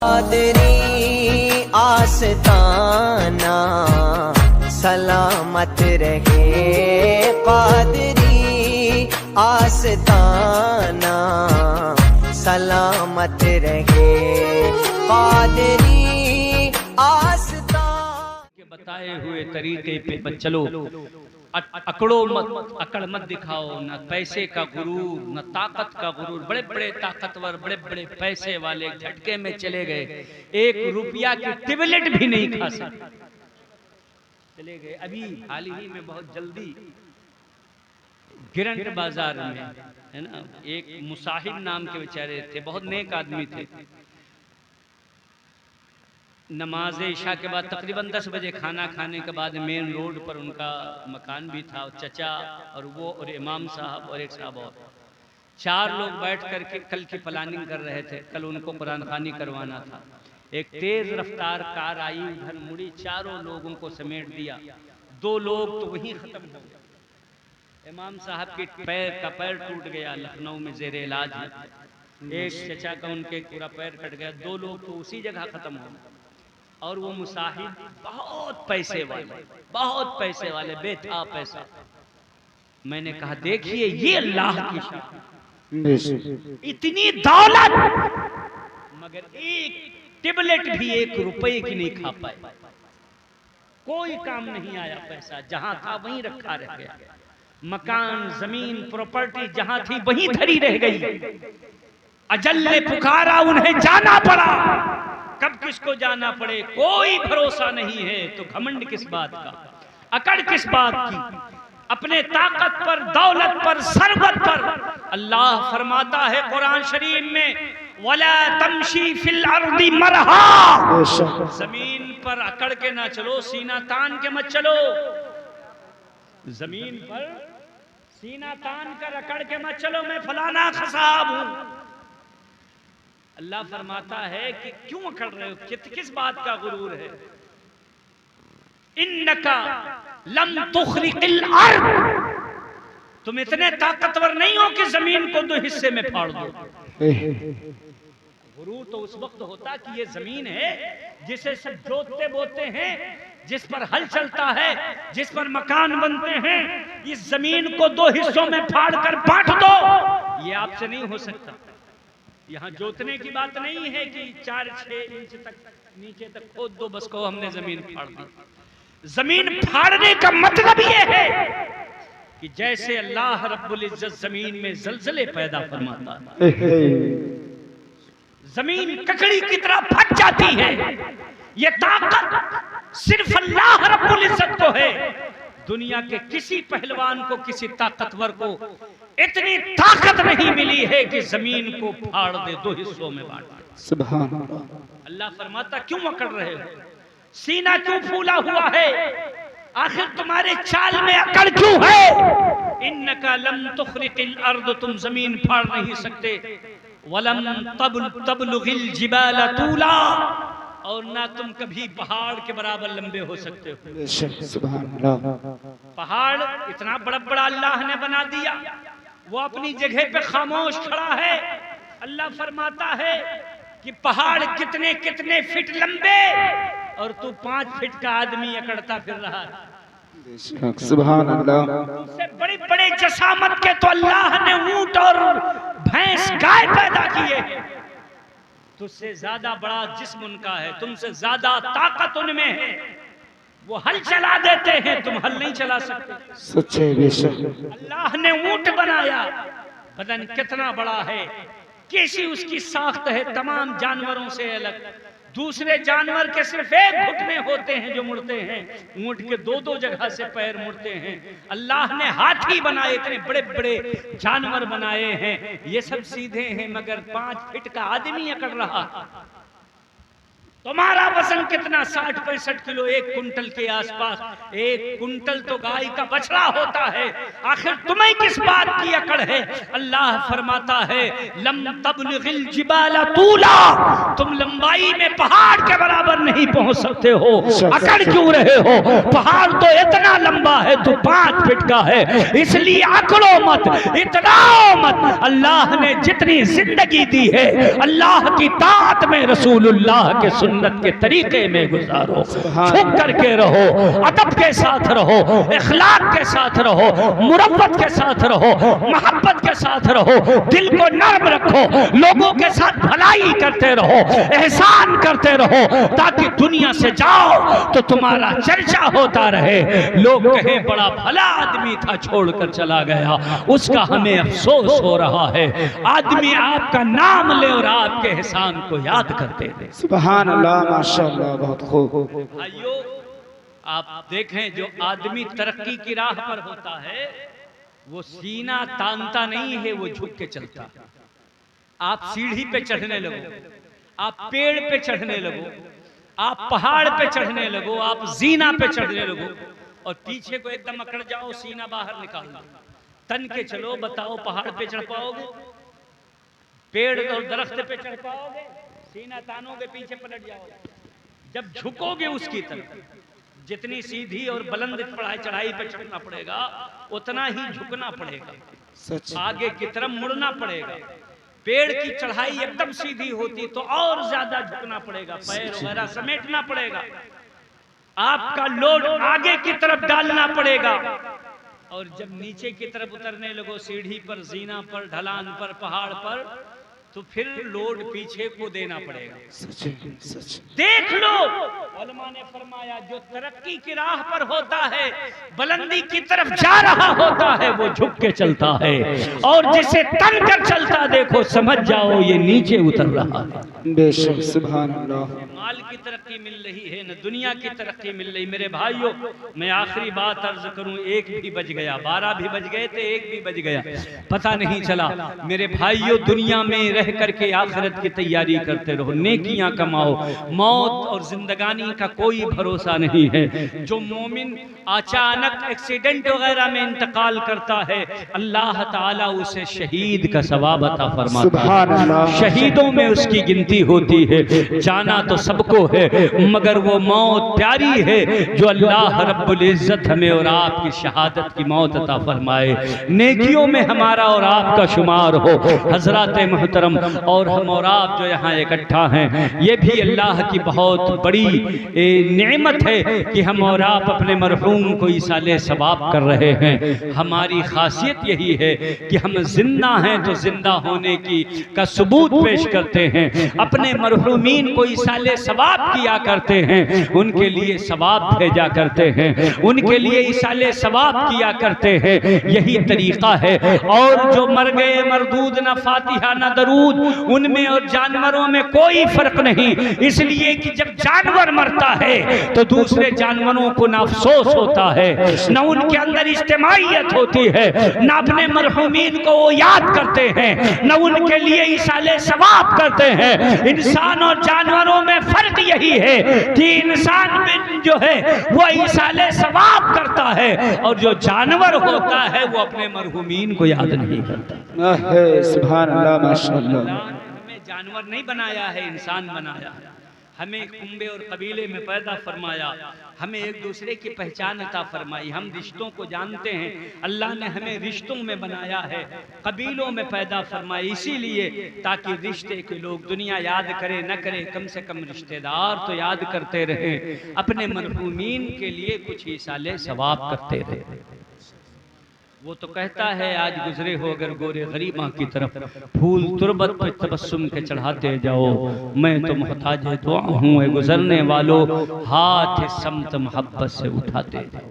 कादरी आस्ताना सलामत रहे, कादरी आस्ताना सलामत रहे, कादरी आस्ताना के बताए हुए तरीके पे चलो। अकड़ो मत, अकड़ मत दिखाओ, न पैसे का गुरूर न ताकत का गुरूर। बड़े बड़े ताकतवर बड़े बड़े पैसे वाले झटके में चले गए, 1 रुपया की टिबलेट भी नहीं खा सके, चले गए। अभी हाल ही में बहुत जल्दी गिरंट बाजार में है ना, एक मुसाहिब नाम के बेचारे थे, बहुत नेक आदमी थे। नमाज इशा के बाद तकरीबन 10 बजे खाना खाने के बाद मेन रोड पर उनका मकान भी था। चचा और वो और इमाम साहब और एक साहब और 4 लोग बैठ करके कल की प्लानिंग कर रहे थे। कल उनको कुरान खानी करवाना था। एक तेज रफ्तार कार आई, उधर मुड़ी, चारों लोगों को समेट दिया। 2 लोग तो वहीं खत्म हो गए। इमाम साहब के पैर का पैर टूट गया, लखनऊ में जेर इलाज है। एक चचा का उनके पूरा पैर कट गया। 2 लोग तो उसी जगह खत्म हो गए। और वो मुसाहिब बहुत पैसे वाले बेथा पैसा। मैंने कहा देखिए ये अल्लाह की शान, इतनी दौलत मगर एक टिबलेट भी 1 रुपए की नहीं खा पाए। कोई काम नहीं आया, पैसा जहां था वहीं रखा रह गया। मकान जमीन प्रॉपर्टी जहां थी वहीं धरी रह गई। अजल ने पुकारा, उन्हें जाना पड़ा। कब किसको जाना पड़े कोई भरोसा नहीं है। तो घमंड किस बात का, अकड़ किस बात की, अपने ताकत पर, दौलत पर, सरबत पर। अल्लाह फरमाता है कुरान शरीफ में, वला तमशी फिल अर्दी मरहा, जमीन पर अकड़ के ना चलो, सीना तान के मत चलो। जमीन पर सीना तान कर अकड़ के मत चलो, मैं फलाना खसाब हूं। अल्लाह फरमाता है कि क्यों अकड़ रहे हो, किस बात का गुरूर है। इन्नका लम तुखरिकिल अर्द, तुम इतने ताकतवर नहीं हो कि जमीन को 2 हिस्से में फाड़ दो। गुरूर तो उस वक्त होता कि ये जमीन है जिसे सब जोतते बोते हैं, जिस पर हल चलता है, जिस पर मकान बनते हैं। इस जमीन को 2 हिस्सों में फाड़ कर बांट दो, ये आपसे नहीं हो सकता। यहाँ जोतने की बात नहीं है कि 4-6 इंच तक नीचे तक खोद दो, बस को हमने जमीन फाड़ दी। जमीन फाड़ने का मतलब यह है कि जैसे अल्लाह रब्बुल इज्जत जमीन में जलजले पैदा फरमाता है, जमीन ककड़ी की तरह फट जाती है। ये ताकत सिर्फ अल्लाह रब्बुल इज्जत को है। दुनिया के किसी पहलवान को, किसी ताकतवर को इतनी ताकत नहीं मिली है कि जमीन को फाड़ दे, 2 हिस्सों में बांट दे। सुभान अल्लाह। अल्लाह फरमाता क्यों अकड़ रहे हो, सीना क्यों फूला हुआ है, आखिर तुम्हारे चाल में अकड़ क्यों है। इन्नका लम तुखरिकिल अर्द, तुम जमीन फाड़ नहीं सकते। वलम तबलुगिल जिबाल तूला, और ना तुम कभी पहाड़ के बराबर लंबे हो सकते हो। सुभान अल्लाह। पहाड़ इतना बड़ा बड़ा अल्लाह ने बना दिया, वो अपनी जगह पे खामोश खड़ा है। अल्लाह फरमाता है कि पहाड़ कितने कितने फीट लंबे, और तू 5 फीट का आदमी अकड़ता फिर रहा है। सुभान अल्लाह। तुमसे बड़े बड़े जसामत के तो अल्लाह ने ऊंट और भैंस गाय पैदा किए। तुझसे ज्यादा बड़ा जिस्म उनका है, तुमसे ज्यादा ताकत उनमें है। वो हल चला देते हैं, तुम हल नहीं चला सकते। सच्चे बेशक। अल्लाह ने ऊंट बनाया, बदन कितना बड़ा है, कैसी उसकी साख्त है, तमाम जानवरों से अलग। दूसरे जानवर के सिर्फ 1 घुटने होते हैं जो मुड़ते हैं, ऊंट के 2-2 जगह से पैर मुड़ते हैं। अल्लाह ने हाथी बनाए, इतने बड़े बड़े जानवर बनाए हैं, ये सब सीधे हैं, मगर 5 फीट का आदमी अकड़ रहा। तुम्हारा वजन कितना? 60-65 किलो, 1 कुंटल के आसपास। 1 कुंटल तो गाय का बछड़ा होता है। आखिर तुम्हें किस बात की अकड़ है? अल्लाह फरमाता है लम तबलिगिल जिबाला तूला, तुम लंबाई में पहाड़ के बराबर नहीं पहुंच सकते हो। अकड़ क्यों रहे हो? पहाड़ तो इतना लंबा है, तो 5 फीट का है, इसलिए अकड़ो मत, इतराओ मत। अल्लाह ने जितनी जिंदगी दी है अल्लाह की ताअत में, रसूलुल्लाह के सुन्नत के तरीके में गुजारो। झुक करके रहो, अदब के साथ रहो, इखलाक के साथ रहो, मुरब्बत के साथ रहो, मोहब्बत के साथ रहो, दिल को नर्म रखो, लोगों के साथ भलाई करते रहो, एहसान करते रहो, ताकि दुनिया से जाओ तो तुम्हारा चर्चा होता रहे। लोग कहें बड़ा भला आदमी था, छोड़कर चला गया, उसका हमें अफसोस हो रहा है। आदमी आपका नाम ले और आपके एहसान को याद करते रहे। सुभान अल्लाह, माशाअल्लाह, बहुत खूब। भाइयों, आप देखें जो आदमी तरक्की की राह पर होता है वो सीना तानता नहीं है, वो झुक के चलता है। आप सीढ़ी पे चढ़ने लगो, आप पेड़ पे चढ़ने लगो, आप पहाड़ पे चढ़ने लगो, आप जीना पे चढ़ने लगो और पीछे को एकदम अकड़ जाओ, सीना बाहर निकाल लो, तन के चलो, बताओ पहाड़ पे चढ़ पाओगे? पेड़ और दरख्त पे चढ़ पाओगे? सीना तानोगे, पीछे पलट जाओगे। जब झुकोगे उसकी तरफ, जितनी सीधी और बुलंद चढ़ाई पे चढ़ना पड़ेगा उतना ही झुकना पड़ेगा, आगे की तरफ मुड़ना पड़ेगा। पेड़ की चढ़ाई एकदम सीधी होती तो और ज्यादा झुकना पड़ेगा, पैर वगैरह समेटना पड़ेगा, आपका लोड आगे की तरफ डालना पड़ेगा। और जब नीचे की तरफ उतरने लगो, सीढ़ी पर, जीना पर, ढलान पर, पहाड़ पर, तो फिर लोड पीछे को देना पड़ेगा। देख लो, उलमा ने फरमाया जो तरक्की की राह पर होता है, बुलंदी की तरफ जा रहा होता है, वो झुक के चलता है, और जिसे तन कर चलता देखो, समझ जाओ ये नीचे उतर रहा है। बेशक, सुभान अल्लाह। माल की तरक्की मिल रही है न दुनिया की तरक्की मिल रही। मेरे भाइयों, मैं आखिरी बात अर्ज करूं, 1 भी बज गया, 12 भी बज गए थे, 1 भी बज गया, पता नहीं चला। मेरे भाइयों, दुनिया में रह करके आखिरत की तैयारी करते रहो, नेकियां कमाओ। मौत और जिंदगानी का कोई भरोसा नहीं है। जो मोमिन अचानक एक्सीडेंट वगैरह में इंतकाल करता है, अल्लाह ताला उसे शहीद का सवाब अता फरमाता है, शहीदों में उसकी गिनती होती है। जाना तो सबको है, मगर वो मौत प्यारी है जो अल्लाह रब्बुल इज्जत हमें और आपकी शहादत की मौत अता फरमाए। नेकियों में हमारा और आपका शुमार हो। हजरत मोहतरम, और हम और आप जो यहाँ इकट्ठा हैं, ये भी अल्लाह की बहुत बड़ी नेमत है कि हम और आप अपने मरहूम को इसाले सवाब कर रहे हैं। हमारी खासियत यही है कि हम जिंदा हैं तो जिंदा होने की का सबूत पेश करते हैं, अपने मरहूमीन को इसाले सवाब किया करते हैं, उनके लिए सवाब भेजा करते हैं, उनके लिए इसाले सवाब किया करते हैं। यही तरीका है। और जो मर गए मरदूद, न फातिहा न दरूद, उनमें और जानवरों में कोई फर्क नहीं, इसलिए कि जब जानवर मरता है तो दूसरे जानवरों को ना अफसोस होता है, न उनके अंदर इज्तिमाइयत होती है, न अपने मरहूमीन को वो याद करते हैं, न उनके लिए इसाले सवाब करते हैं। इंसान और जानवरों में फर्क यही है कि इंसान में जो है वो इसाले सवाब करता है, और जो जानवर होता है वो अपने मरहूमीन को याद नहीं करता। सुभान अल्लाह, माशाअल्लाह। हमें जानवर नहीं बनाया है, इंसान बनाया है। हमें कुंबे और कबीले में पैदा फरमाया, हमें एक दूसरे की पहचान अता फरमाई, हम रिश्तों को जानते हैं। अल्लाह ने हमें रिश्तों में बनाया है, कबीलों में पैदा फरमाई, इसीलिए ताकि रिश्ते के लोग दुनिया याद करे न करे, कम से कम रिश्तेदार तो याद करते रहे, अपने मरहूमीन के लिए कुछ इसाले सवाब करते रहे। वो तो कहता है आज गुजरे हो अगर गोरे गरीबा की तरफ, फूल तुरबत पे तबस्सुम के चढ़ाते जाओ, मैं तो मोहताज दुआ हूँ गुजरने वालों, हाथ समत मोहब्बत से उठाते जाओ।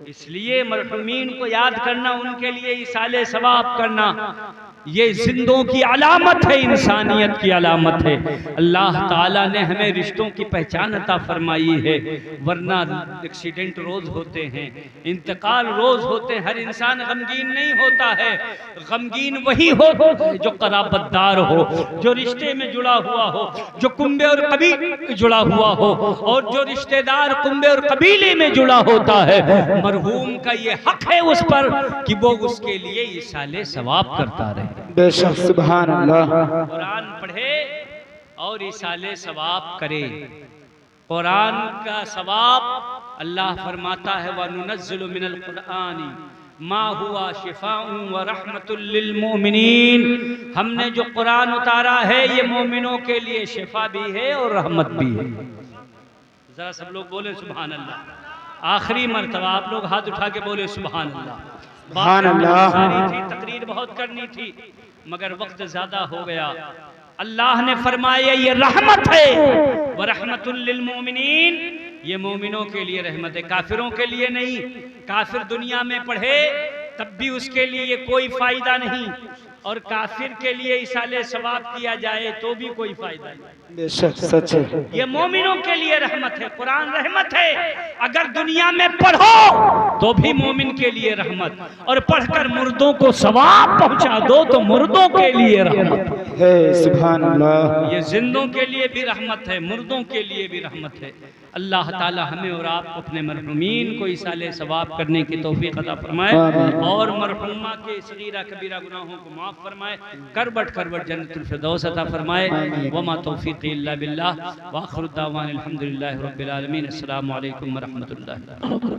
इसलिए मरहूमीन को याद करना, उनके लिए इसाले सवाब करना, ये जिंदों की अलामत है, इंसानियत की अलामत है। अल्लाह ताला ने हमें रिश्तों की पहचान अता फरमाई है, वरना एक्सीडेंट रोज होते हैं, इंतकाल रोज होते हैं। हर इंसान गमगीन नहीं होता है, गमगीन वही हो जो कराबतदार हो, जो रिश्ते में जुड़ा हुआ हो, जो कुंबे और कबीले में जुड़ा हुआ हो। और जो रिश्तेदार कुंबे और कबीले में जुड़ा होता है, मरहूम का ये हक है उस पर कि वो उसके लिए इसाले सवाब करता रहे। बेशक सुभान अल्लाह। कुरान पढ़े और इसाले सवाब करे। कुरान का सवाब अल्लाह फरमाता है, वनुनज़्ज़िलु मिनल कुरानी मा हुआ शिफाउन व रहमतुल लिल मोमिनीन। हमने जो कुरान उतारा है ये मोमिनों के लिए शिफा भी है और रहमत भी है। जरा सब लोग बोले सुभान अल्लाह। आखिरी मर्तबा आप लोग हाथ उठा के बोले सुभान अल्लाह। सुभान अल्लाह। सारी थी, तकरीर बहुत करनी थी मगर वक्त ज्यादा हो गया। अल्लाह ने फरमाया ये रहमत है, व रहमतुल लिल मोमिनीन, ये मोमिनों के लिए रहमत है, काफिरों के लिए नहीं। काफिर दुनिया में पढ़े तब भी उसके लिए कोई फायदा नहीं, और काफिर के लिए इसाले सवाब किया जाए तो भी कोई फायदा नहीं। बेशक सच है। ये मोमिनों के लिए रहमत है, कुरान रहमत है। अगर दुनिया में पढ़ो तो भी मोमिन के लिए रहमत, और पढ़कर मुर्दों को सवाब पहुंचा दो तो मुर्दों के लिए रहमत है। सुभान अल्लाह। ये जिंदों के लिए भी रहमत है, मुर्दों के लिए भी रहमत है। अल्लाह ताला हमें और आपको अपने मरहूमीन को इसाले सवाब करने की तौफीक अता फरमाए, और मरहूमा के सगीरा कबीरा गुनाहों को माफ फरमाए, करबट करबट जन्नतुल फिरदौस अता फरमाए। वमा तौफीक़ी इल्ला बिल्लाह व आखिरु दावाना अल्हम्दुलिल्लाहि रब्बिल आलमीन। अस्सलामु अलैकुम व रहमतुल्लाहि।